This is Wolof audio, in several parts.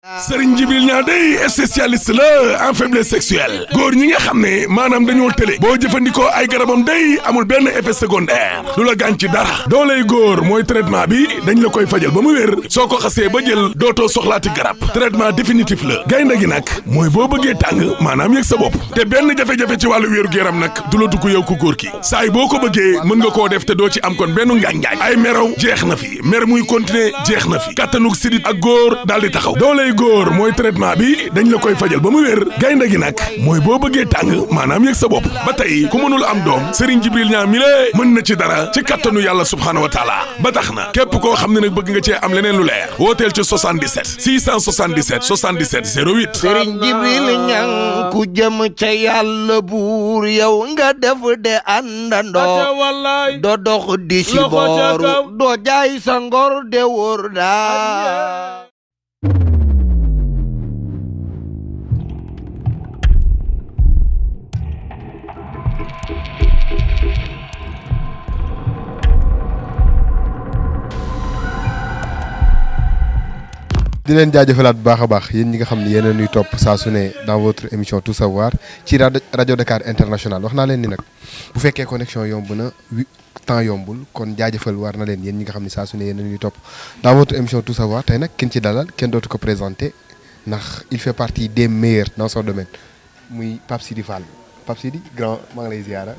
Serigne Djibril Niang day spécialiste la en faiblesse sexuelle góor ñi nga xam ne maanaam dañoo tële boo jëfandikoo ay garabam day amul benn effet secondaire lu la gaañ ci dara dooley góor mooy traitement bi dañ la koy fajal ba mu wér soo ko xasee ba jël dootoo soxlaati garab traitement définitif la gaynde gi nag mooy boo bëggee tàng maanaam yëg sa bopp te benn jafe-jafe ci wàllu wéeru yaram nag du la dugg yow ku góor ki saay boo ko bëggee mën nga koo def te doo ci am kon benn ngaañ-ngaañ ay meraw jeex na fi mer muy continuer jeex na fi kattanug sidit ak góor daal di taxaw góor mooy traitement bi dañ la koy fajal ba mu wér gaynde gi nag mooy boo bëggee tàng maanaam yëg sa bopp ba tey ku mënul am doom Serigne Djibril Niang mi lée mën na ci dara ci kattanu yàlla subhaanahu wa taala ba tax na képp koo xam ne nag bëgg nga cee am leneen lu leer wooteel ci 77 677 77 08 Serigne Djibril Niang ku jëm ca yàlla buur yow nga def de àndandoo doo dox di si booru doo jaay sa ngor de wóor daa di leen jaajëfalaat bu baax a baax yéen ñi nga xam ne yéen a ñuy topp saa su ne dans votre émission Tout Savoir ci rajo Dakar International wax naa leen ni nag bu fekkee connexion yomb na temps yombul kon jaajëfal war na leen yéen ñi nga xam ne saa su ne yéen a ñuy topp dans votre émission Tout Savoir tey nag kenn ci dalal kenn dootu ko présenté ndax il fait partie des meilleurs dans son domaine muy Pape Sidi Fall Pape Sidi grand maa ngi lay ziara.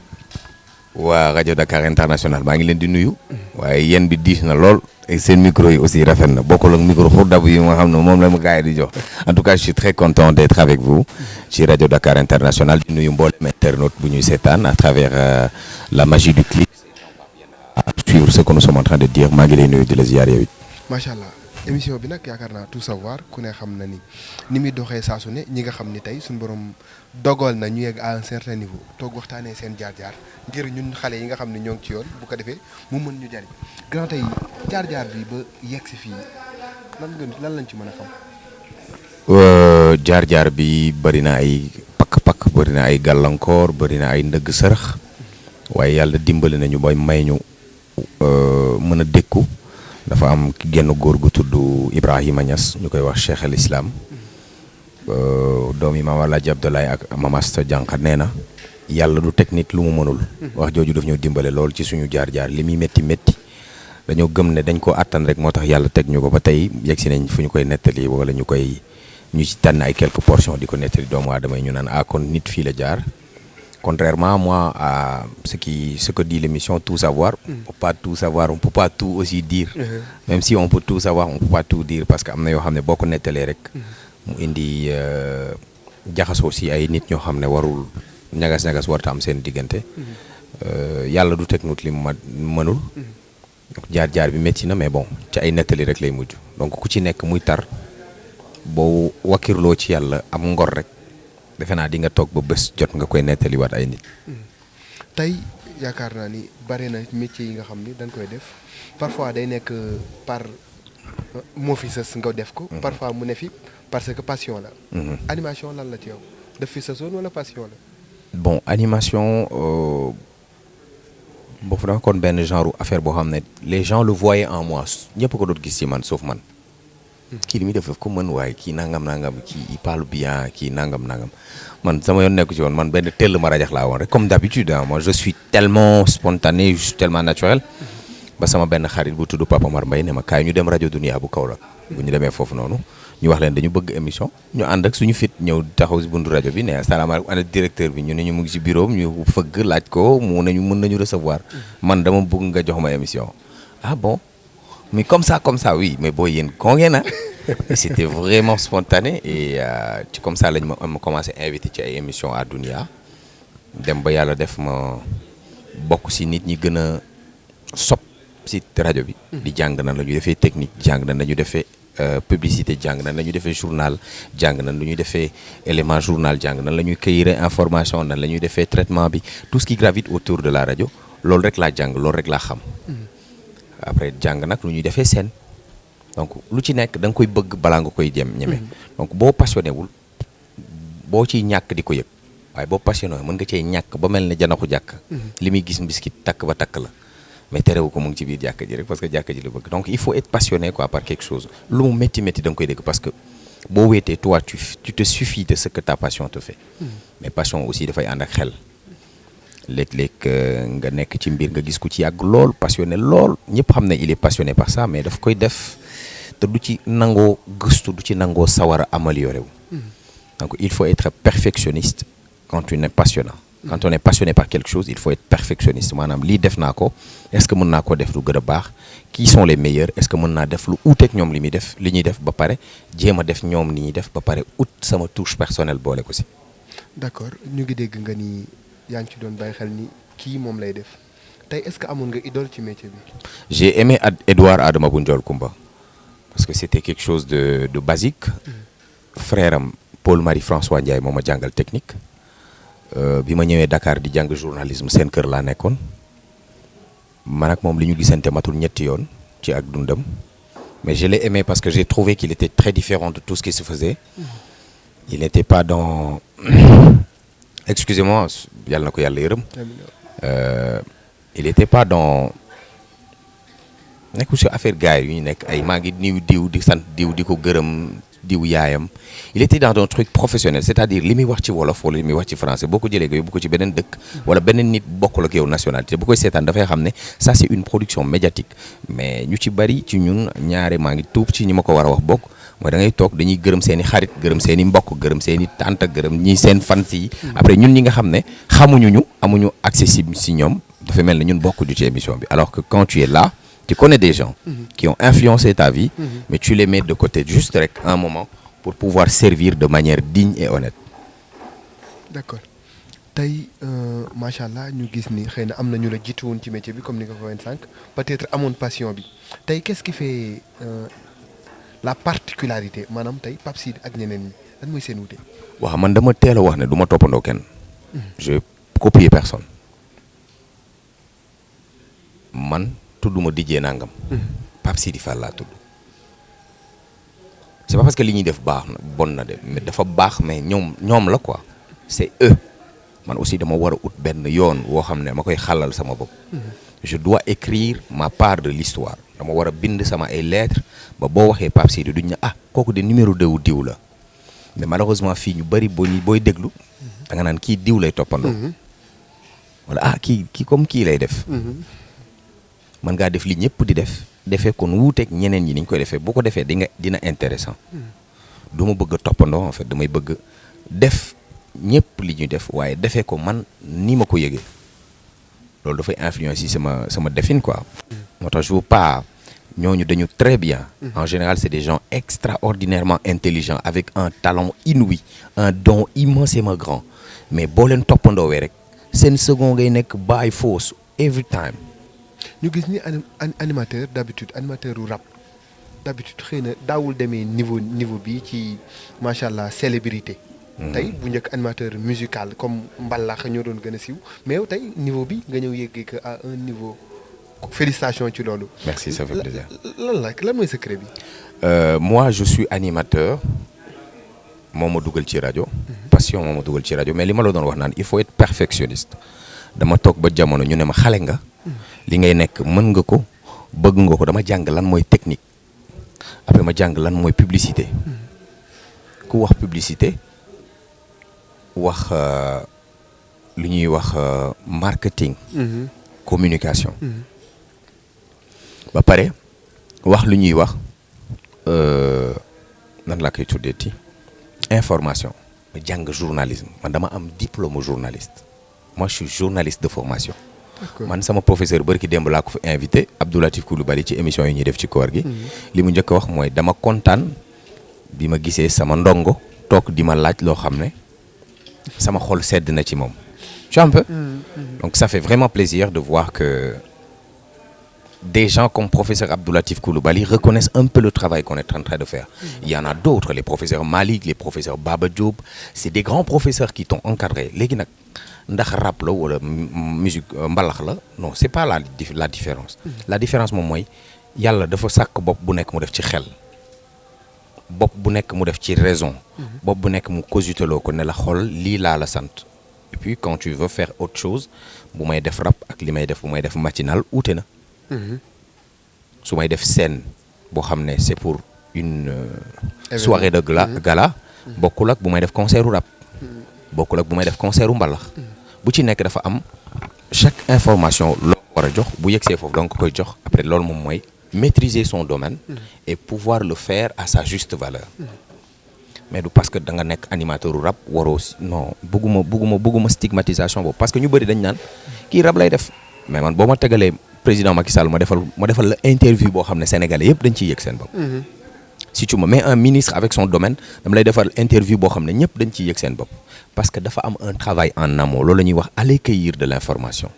waa rajo Dakar International maa ngi leen di nuyu. waaye yéen bi diis na lool. et seen micro yi aussi rafet na bokkul ak micro pour dabu yi nga xam ne moom la ma gars yi di jox en tout cas je suis très content d'être avec vous ci rajo Dakar International di nuyu mboolem internaute bu ñuy seetaan à travers la magie du clip à suivre ce que nous sommes en train de dire maa ngi lay nuyu di la ziar yow it. macha allah émission bi nag yaakaar naa Tout Savoir ku ne xam na ni muy doxee saa su ne ñi nga xam ni tey suñu borom dogal na ñu yegg à un certain niveau toog waxtaanee seen jaar-jaar ngir ñun xale yi nga xam ne ñoo ngi ci yoon bu ko defee mu mën ñu jariñ grand tey jaar-jaar bi ba yegg si fii lan lañ ci mën a xam. jaar-jaar bi bëri na ay pakk-pakk bëri na ay gàllankoor bëri na ay ndëgg sërëx waaye yàlla dimbali nañu ba may ñu mën a dékku dafa am genn góor gu tudd Ibrahima Niass ñu koy wax Cheikh al Islam doomi Maam Alaaji Abdoulaye ak Mamasta Jànqa nee na yàlla du teg nit lu mu mënul. wax jooju daf ñoo dimbale lool ci suñu jaar-jaar li muy métti dañoo gëm ne dañ ko àttan rek moo tax yàlla teg ñu ko ba tey yegg si nañ fu ñu koy nettali wala ñu ci tànn ay quelques portions di ko nettali doomu aadama yi ñu naan kon nit fii la jaar. Contrairement moi à ce que dit l'émission Tout Savoir, on peut pas tout savoir, on peut pas tout aussi dire. Même si on peut tout savoir, on peut pas tout dire parce que am na yoo xam ne boo ko nettalee rek mu indi jaxasoo si ay nit ñoo xam ne warul ñagas-ñagas warta am seen diggante. yàlla du teg nit li mu mënul. jaar-jaar bi métti na mais bon ci ay nettali rek lay mujj donc ku ci nekk muy tar boo wakkirloo ci yàlla am ngor rek. defe naa di nga toog ba bés jot nga koy nettaliwaat ay nit. tey yaakaar naa ni bari na métier yi nga xam ni dañ koy def parfois day nekk par moo fi sës nga def ko. parfois mu ne fi parce que passion la. animation lan la ci yow def fi sësoon wala passion la. bon animation boobu dafa kon benn genre affaire boo xam ne les gens le voyaient en moi ñëpp ko doon gis ci man sauf man. kii li muy def ko mën waaye kii nangam kii il parle bien kii nangam man sama yoon nekku ci woon man benn tell ma rajax laa woon rek comme d'habitude moi je suis tellement spontané je suis tellement naturel ba sama benn xarit bu tudd Papa Mar Mbaye ne ma kaay ñu dem rajo Dunia bu Kaolack bu ñu demee foofu noonu ñu wax leen dañu bëgg émission ñu ànd ak suñu fit ñëw taxaw si buntu rajo bi ne asalaamaaleykum ana directeur bi ñu ne ñu mu ngi si bureau ñu fëgg laaj ko mu nañu mën nañu recevoir man dama bëgg nga jox ma émission ah bon mais comme ça oui mais booy yéen koo ngeen na c'était vraiment spontané et ci comme ça lañ ma commencé invité ci ay émissions à Dunia dem ba yàlla def ma bokk si nit ñi gën a sopp si rajo bi. di jàng nan la ñuy defee technique jàng nan la ñuy defee publicité jàng nan la ñuy defee journal jàng nan la ñuy defee élément journal jàng nan la ñuy cueillir information nan la ñuy defee traitement bi tout ce qui gravite autour de la rajo loolu rek laa jàng loolu rek laa xam. après jàng nag lu ñuy defee scène donc lu ci nekk da nga koy bëgg balaa nga koy ñeme donc boo passionné wul boo ciy ñàkk di ko yëg waaye boo passionné mën nga cee ñàkk ba mel ne janaxu jàkk li muy gis mbiskit takk ba takk la mais terewu ko mu ngi ci biir jàkka ji rek parce que jàkka ji la bëgg donc il faut être passionné quoi par quelque chose lu mu métti da nga koy dégg parce que boo wéetee toi tu te suffis de ce que ta passion te fait mais passion aussi dafay ànd ak xel léeg-léeg nga nekk ci mbir nga gis ku ci yàgg lool passionné lool ñëpp xam ne il est passionné par ça mais daf koy def te du ci nangoo gëstu du ci nangoo sawar a amélioré wu donc il faut être perfectionniste quand on est passionnant quand on est passionné par quelque chose il faut être perfectionniste maanaam lii def naa ko est-ce que mën naa ko def lu gën a baax qui sont les meilleurs est-ce que mën naa def lu uuteeg ñoom li ñuy def ba pare jéem a def ñoom li ñuy def ba pare ut sama touche personnelle boole ko si. d'accord ñu ngi dégg nga ni yaa ngi ci doon bàyyi xel ni kii moom lay def tey est-ce que amoon nga idole ci métier bi. j'ai aimé Edouard Adama bu Ndiol Kumba parce que c'était quelque chose de basique. frère am Paul Marie François Ndiaye moo ma jàngal technique. bi ma ñëwee Dakar di jàng journalisme seen kër laa nekkoon man ak moom li ñu gisante matul ñetti yoon ci ak dundam mais je l'ai aimé parce que j'ai trouvé qu'il était très différent de tout ce qui se faisait. Il n'était pas dans excusez-moi yàlla na ko yàlla yërëm. Il n'était pas dans nekkul si affaire gars yu ñu nekk ay maa ngi niw diw di sant diw di ko gërëm diw yaayam. Il était dans un truc professionnel c'est-à-dire li muy wax ci wolof wala li muy wax ci français boo ko jëlee nga yóbbu ko ci beneen dëkk wala beneen nit bokkul ak yow nationalité bu koy seetaan dafay xam ne ça c'est une production médiatique mais ñu ci bari ci ñun ñaare maa ngi tuub ci ñi ma ko war a wax bokk mooy da ngay toog dañuy gërëm seen i xarit gërëm seen i mbokk gërëm seen i tante gërëm ñi seen fans yi après ñun ñi nga xam ne xamuñu ñu amuñu accessible si ñoom dafa mel ne ñun bokkuñu ci émission bi alors que quand tu es là tu connais des gens qui ont influencé ta vie mais tu les mets de côté juste rek un moment pour pouvoir servir de manière digne et honnête. D'accord tey macha allah ñu gis ni xëy na am na ñu la jiitu woon ci métier bi comme ni nga ko waxee sànq peut-être amoon passion bi tey qu'est-ce qui fait la particularité maanaam tey Pape Sidy ak ñeneen ñi lan mooy seen wute. waaw man dama teel a wax ne du ma toppandoo kenn. je copie personne. man tudduma DJ nangam. Pape Sidy Fall laa tudd. c'est pas parce que li ñuy def baax na bon na de mais dafa baax mais ñoom la quoi c'est eux man aussi dama war a ut benn yoon woo xam ne ma koy xalal sama bopp. je dois écrire ma part de l'histoire dama war a bind sama ay lettres ba boo waxee Pape Sidy duñ ne ah kooku de numéro 2 diw la mais malheureusement fii ñu bari booy déglu da nga naan kii diw lay toppandoo. wala ah kii comme kii lay def. mën ngaa def li ñëpp di def. defee kon wuuteeg ñeneen ñi ni ñu koy defee boo ko defee dina intéressant du ma bëgg a toppandoo en fait damay bëgg def ñëpp li ñuy def waaye defee ko man ni ma ko yëgee loolu dafay influencer sama defin quoi. moo tax je veux pas ñooñu dañu très bien. En général c'est des gens extraordinairement intelligents avec un talent inouï un don immensément grand mais boo leen toppandoowee rek seen second ngay nekk by force every time. ñu gis ni animateur d'habitude animateur u rap d'habitude xëy na daawul demee niveau bi ci macha allah célébrité. tey bu njëkk animateur musical comme mbalax ñoo doon gën a siiw mais yow tey niveau bi nga ñëw yéggee que à un niveau félicitations ci loolu. merci ça fait plaisir. lan mooy secret bi. moi je suis animateur moo ma dugal ci rajo. passion moo ma dugal ci rajo mais li ma la doon wax naan il faut être perfectionniste dama toog ba jamono ñu ne ma xale nga. li ngay nekk mën nga ko bëgg nga ko dama jàng lan mooy technique après ma jàng lan mooy publicité ku wax publicité wax lu ñuy wax marketing communication ba pare wax lu ñuy wax nan laa koy tuddeeti information ma jàng journalisme man dama am diplôme journaliste moi je suis journaliste de formation. man sama professeur bari ki démb laa ko fi invité Abdou Latif Coulibaly ci émission yi ñuy def ci koor gi. li mu njëkk a wax mooy dama kontaan bi ma gisee sama ndongo toog di ma laaj loo xam ne sama xol sedd na ci moom. tu vois un peu. Donc ça fait vraiment plaisir de voir que des gens comme professeur Abdou Latif Coulibaly reconnaissent un peu le travail qu'on est en train de faire. Il y en a d'autres, les professeurs Malik, les professeurs Baba Diop, c'est des grands professeurs qui t'ont encadré. Léegi nag ndax rap la wala musique mbalax la non c'est pas la différence. La différence moom mooy yàlla dafa sàkk bopp bu nekk mu def ci xel. bopp bu nekk mu def ci raison. bopp bu nekk mu cogiteloo ko ne la xool lii laa la sant. Et puis quand tu veux faire autre chose bu may def rap ak li may def bu may def matinal uute na. su may def scène boo xam ne c'est pour une soirée de gala bokkul ak bu may def concert u rap bokkul ak bu may def concert u mbalax bu ci nekk dafa am chaque information loo war a jox bu yegsee foofu donc koy jox après loolu moom mooy maîtriser son domaine et pouvoir le faire à sa juste valeur mais du parce que da nga nekk animateur u rap waroo non bëgguma stigmatisation boobu parce que ñu bëri dañ naan kii rap lay def mais man boo ma tegalee président Macky Sall ma defal la interview boo xam ne sénégalais yëpp dañ ciy yëg seen bopp si tu me mets un ministre avec son domaine dama lay defal interview boo xam ne ñëpp dañ ciy yëg seen bopp parce que dafa am un travail en amont loolu la ñuy wax aller cueillir de l'information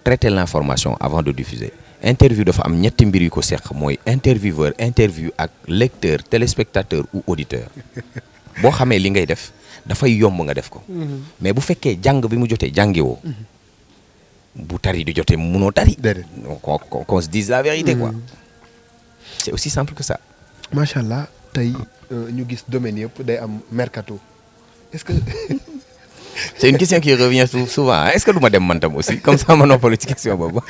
traiter l'information avant de diffuser interview dafa am ñetti mbir yu ko seq mooy intervieweur interview ak lecteur téléspectateur ou auditeur boo xamee li ngay def dafay yomb nga def ko mais bu fekkee jàng bi mu jotee jàngiwoo bu tari di jotee munoo tari qu'on se dise la vérité quoi c'est aussi simple que ça macha allah tey ñu gis domaine yëpp day am mercato est-ce que c'est une question qui revient souvent est-ce que du ma dem man tam aussi comme ça ma noppalu ci question boobu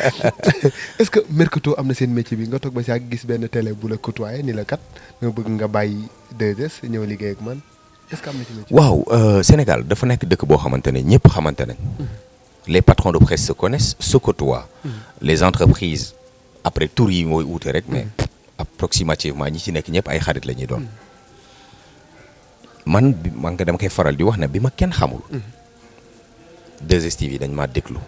est-ce que mercato am na seen métier bi nga toog ba si ak gis benn télé bu la côtoyé ni la kat nga bëgg nga bàyyi 2S ñëw liggéey ak man est-ce que am na ci métier. waaw Sénégal dafa nekk dëkk boo xamante ne ñëpp xamante nañ les patrons de presse se connaissent se côtoient les entreprises après tour yi mooy wuute rek mais approximativement ñi ci nekk ñëpp ay xarit la ñuy doon man nga dama koy faral di wax ne bi ma kenn xamul 2STV dañ maa déglu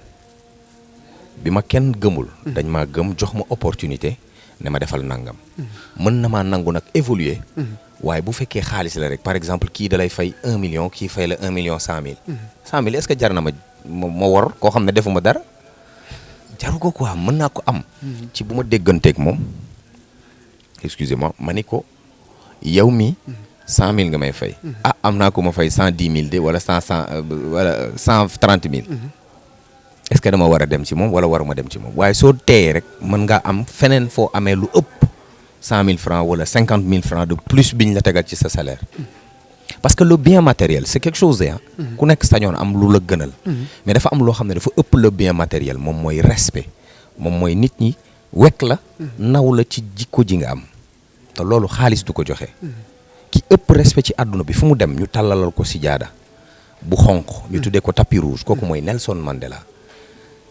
bi ma kenn gëmul dañ maa gëm jox ma opportunité ne ma defal nangam mën na maa nangu nag évoluer waaye bu fekkee xaalis la rek par exemple kii da lay fay 1 million kii fay la 1 million 100 000 100 000 est-ce que jar na ma war koo xam ne defuma dara jaru ko quoi mën naa ko am ci bu ma dégganteeg moom excusez-moi ma ni ko yow mi 100 000 nga may fay am naa ko ma fay 110 000 de wala 130 000 est-ce que dama war a dem ci moom wala waruma dem ci moom waaye soo teeyee rek mën ngaa am feneen foo amee lu ëpp 100 000 francs wala 50 000 francs de plus biñ la tegal ci sa salaire parce que le bien matériel c'est quelque chose ku nekk sañoon am lu la gënal mais dafa am loo xam ne dafa ëpp le bien matériel moom mooy respect moom mooy nit ñi wekk la naw la ci jikko ji nga am te loolu xaalis du ko joxe ki ëpp respect ci àdduna bi fu mu dem ñu tàllalal ko sijaada bu xonq ñu tuddee ko tapis rouge kooku mooy Nelson Mandela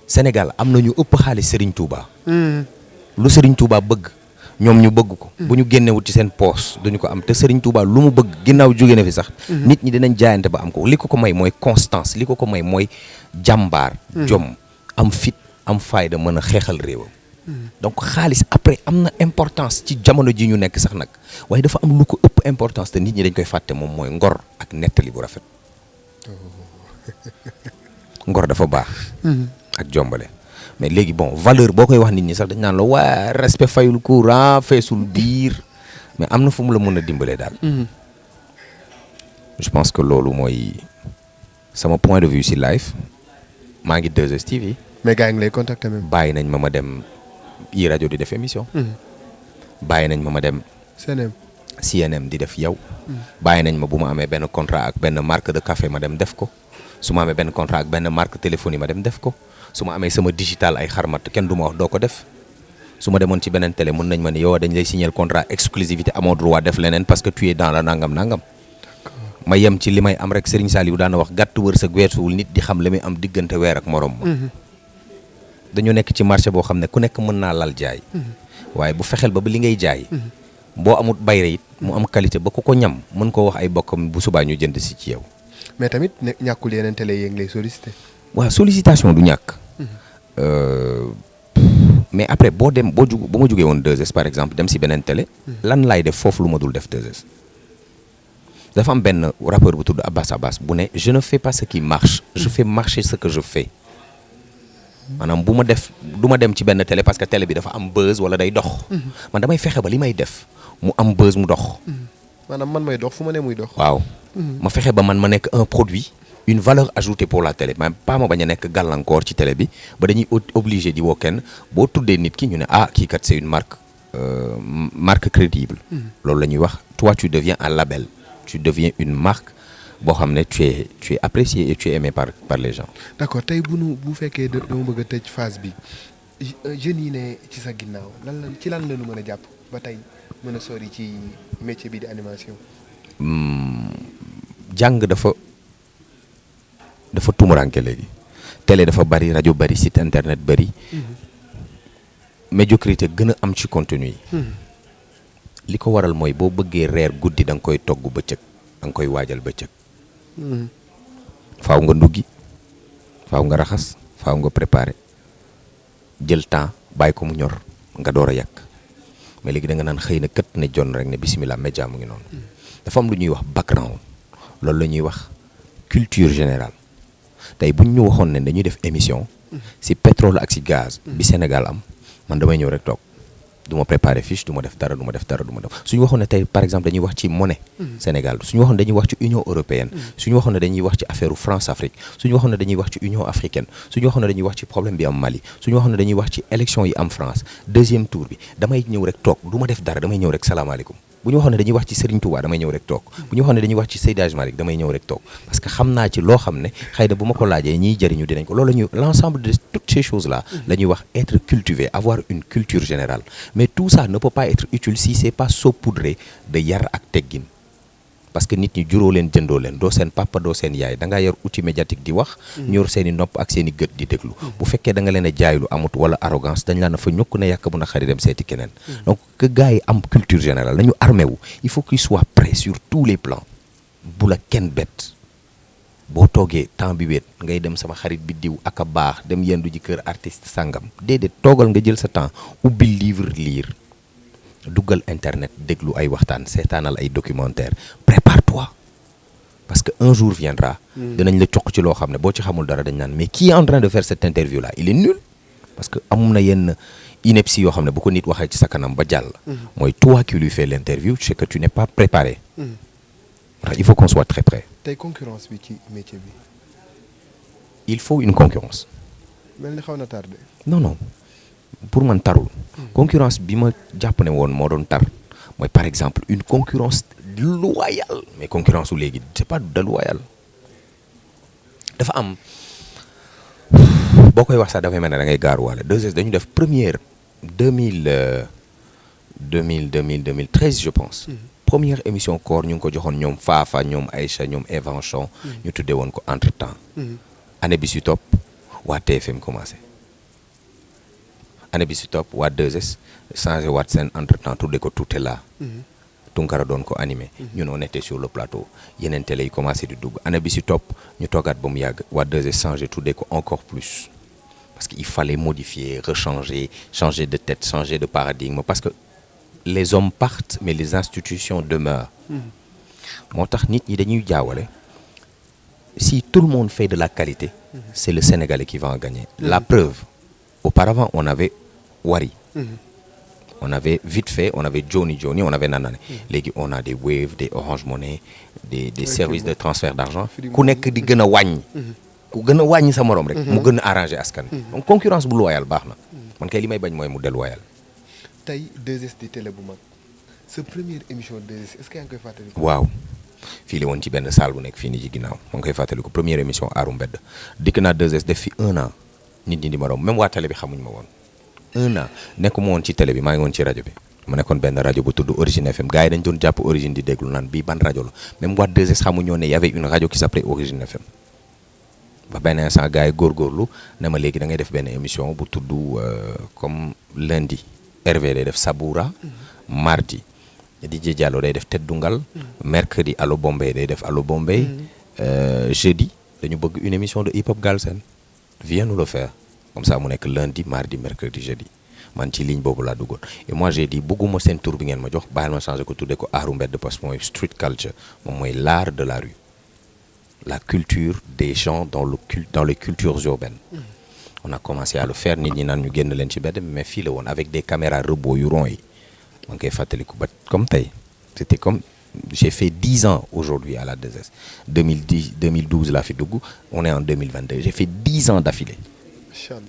Sénégal am na ñu ëpp xaalis Serigne Touba lu Serigne Touba bëgg ñoom ñu bëgg ko bu ñu génnewut ci seen poos duñu ko am te Serigne Touba lu mu bëgg ginnaaw jóge na fi sax nit ñi dinañ jaayante ba am ko li ko ko may mooy constance li ko ko may mooy jàmbaar jom am fit am fayda mën a xeexal réewam donc xaalis après am na importance ci jamono ji ñu nekk sax nag waaye dafa am lu ko ëpp importance te nit ñi dañ koy fàtte moom mooy ngor ak nettali bu rafet ngor dafa baax ak jombale mais léegi bon valeur boo koy wax nit ñi sax dañ naan la waa respect fayul courant feesul biir mais am na fu mu la mën a dimbalee daal je pense que loolu mooy sama point de vue si live maa ngi 2STV mais gars yi ngi lay contacter même bàyyi nañ ma dem yi rajo di def émission bàyyi nañ ma dem CNM di def yow bàyyi nañ ma bu ma amee benn contrat ak benn marque de café ma dem def ko su ma amee benn contrat ak benn marque téléphonie ma dem def ko su ma amee sama digital ay xarmat kenn du ma wax doo ko def su ma demoon ci beneen télé mën nañ ma ne yow dañ lay signer contrat exclusivité amoo droit def leneen parce que tu es dans la nangam ma yem ci li may am rek Serigne Saliou daana wax gàtt wërsëg weesuwul nit di xam li muy am diggante weer ak morom ma dañu nekk ci marché boo xam ne ku nekk mën naa lal jaay waaye bu fexeel ba li ngay jaay boo amut bayre it mu am qualité ba ku ko ñam mën koo wax ay bokkam bu subaa ñu jënd si ci yow mais tamit ñàkkul yeneen télé yi ngi lay sollicité waaw sollicitation du ñàkk mais après ba ma jógee woon 2S par exemple dem si beneen télé lan laay def foofu lu ma dul def 2S dafa am benn rappeur bu tudd Abbas bu ne je ne fais pas ce qui marche je fais marcher ce que je fais maanaam du ma dem ci benn télé parce que télé bi dafa am buzz wala day dox man damay fexe ba li may def mu am buzz mu dox maanaam man may dox fu ma ne muy dox waaw ma fexe ba man ma nekk un produit une valeur ajoutée pour la télé même pas ma bañ a nekk gàllankoor ci télé bi ba dañuy obligé di woo kenn boo tuddee nit ki ñu ne kii kat c'est une marque crédible loolu la ñuy wax toi tu deviens un label tu deviens une marque boo xam ne tu es apprécié et tu es aimé par les gens. d'accord tey bu fekkee dama bëgg a tëj phase bi jeunes yi ne ci sa ginnaaw ci lan la ñu mën a jàpp ba tey mën a sori ci métier bi di animation. jàng dafa tumuranke léegi télé dafa bari rajo bari site internet bari médiocrité gën a am ci contenu yi li ko waral mooy boo bëggee reer guddi da nga koy togg bëccëg da nga koy waajal bëccëg faaw nga nduggi faaw nga raxas faaw nga préparer jël temps bàyyi ko mu ñor nga door a yàq mais léegi da nga naan xëy na kët ne jon rek ne bismillah média mu ngi noonu dafa am lu ñuy wax background loolu la ñuy wax culture générale tey buñ ñu waxoon ne dañuy def émission si pétrole ak si gaz bi Sénégal am man damay ñëw rek toog du ma préparer fiche du ma def dara suñu waxoon ne tey par exemple dañuy wax ci monnaie Sénégal suñu waxoon dañuy wax ci Union européenne suñu waxoon ne dañuy wax ci affaire France Afrique suñu waxoon ne dañuy wax ci Union africaine suñu waxoon ne dañuy wax ci problème bi am Mali suñu waxoon ne dañuy wax ci élection yi am France deuxième tour bi damay ñëw rek toog du ma def dara damay ñëw rek salaamaaleykum bu ñu waxoon ne dañuy wax ci Serigne Touba damay ñëw rek toog bu ñu waxoon ne dañuy wax ci Seydi Hadji Malick damay ñëw rek toog parce que xam naa ci loo xam ne xëy na bu ma ko laajee ñiy jëriñu dinañ ko loolu la ñuy l'ensemble de toutes ces choses là la ñuy wax être cultivé avoir une culture générale mais tout ça ne peut pas être utile si c'est pas saupoudré de yar ak teggin parce que nit ñi juróo leen jëndoo leen doo seen papa doo seen yaay da ngaa yor outil médiatique di wax ñor seen i nopp ak seen i gët di déglu bu fekkee da nga leen a jaay lu amut wala arrogance dañ laa fa ñukk ne yàq bu na xari dem seeti keneen donc que gars yi am culture générale nañu armé wu il faut qu'il soit prêt sur tous les plans bu la kenn bett boo toogee temps bi wéet ngay dem sama xarit bi diw ak a baax dem yendu ji kër artiste sàngam déedéet toogal nga jël sa temps ubbi livre lire duggal internet déglu ay waxtaan seetaanal ay documentaire prépare-toi parce que un jour viendra dinañ la coq ci loo xam ne boo ci xamul dara dañ naan mais qui est en train de faire cette interview là il est nul parce que am na yenn ineptie yoo xam ne bu ko nit waxee ci sa kanam ba jàll mooy toi qui lui fais l'interview c'est que tu n'es pas préparé il faut qu'on soit très prêt tey concurrence bi ci métier bi il faut une concurrence mel ni xaw na tardé non pour man tarul concurrence bi ma jàpp ne woon moo doon tar mooy par exemple une concurrence loyale mais concurrence u léegi c'est pas de loyal dafa am boo koy wax sax dafay mel ne da ngay gaaruwaale 2S dañu def première 2013 je pense première émission koor ñu ngi ko joxoon ñoom Fafa ñoom Aïcha ñoom Evanchon ñu tuddee woon ko entre temps année bi si topp waa TFM commencé année bi si topp waa 2S changé waat seen entre temps tuddee ko Tout est là Tunkara doon ko animé ñun on était sur le plateau yeneen télé yi commencé di dugg année bi si topp ñu toogaat ba mu yàgg waa 2S changé tuddee ko encore plus parce que il fallait modifier rechanger changer de tête changer de paradigme parce que les hommes partent mais les institutions demeurent moo tax nit ñi dañuy jaawale si tout le monde fait de la qualité c'est le Sénégalais qui va en gagner la preuve auparavant on avait Wari on avait vite fait on avait Johnny on avait Nanane léegi on a des Wave des Orange Money des services de transfert d'argent ku nekk di gën a wàññi ku gën a wàññi sa morom rek mu gën a arranger askan donc concurrence bu loyal baax na man kay li may bañ mooy mu déloyal tey 2S di télé bu mag sa première émission 2S est-ce que yaa ngi koy fàttaliku waaw fii la woon ci benn salle bu nekk fii nii ci ginnaaw maa ngi koy fàttaliku première émission aaru mbedd dikk naa 2S def fi 1 an nit ñi di ma romb même waa télé bi xamuñ ma woon 1 an nekkuma woon ci télé bi maa ngi woon ci rajo bi ma nekkoon benn rajo bu tudd Origine FM gars yi dañ doon jàpp Origine di déglu naan bii ban rajo la même waa 2S xamuñoo ne y avait une radio qui s'appelait Origine FM ba benn instant gars yi góorgóorlu ne ma léegi da ngay def benn émission bu tudd comme lundi Hervé day def Saboura mardi DJ Diallo day def Tête Dungal mercredi Allo Bombay day def Allo Bombay jeudi dañu bëgg une émission de hip hop Galsen viens nous le faire comme ça mu nekk lundi mardi mercredi jeudi man ci ligne boobu laa duggoon et moi j'ai dit bëgguma seen tour bi ngeen ma jox bàyyil ma changer ko tuddee ko aaru mbedd parce que mooy street culture moom mooy l'art de la rue la culture des gens dans les cultures urbaines on a commencé à le faire nit ñi naan ñu génn leen ci mbedd mais fii la woon avec des caméras robot yu rond yi ma ngi koy fàttaliku ba comme tey c'était comme j'ai fait 10 ans aujourd'hui à la 2S 2012 laa fi dugg on est en 2022 j'ai fait 10 ans d'affilée Inch'Allah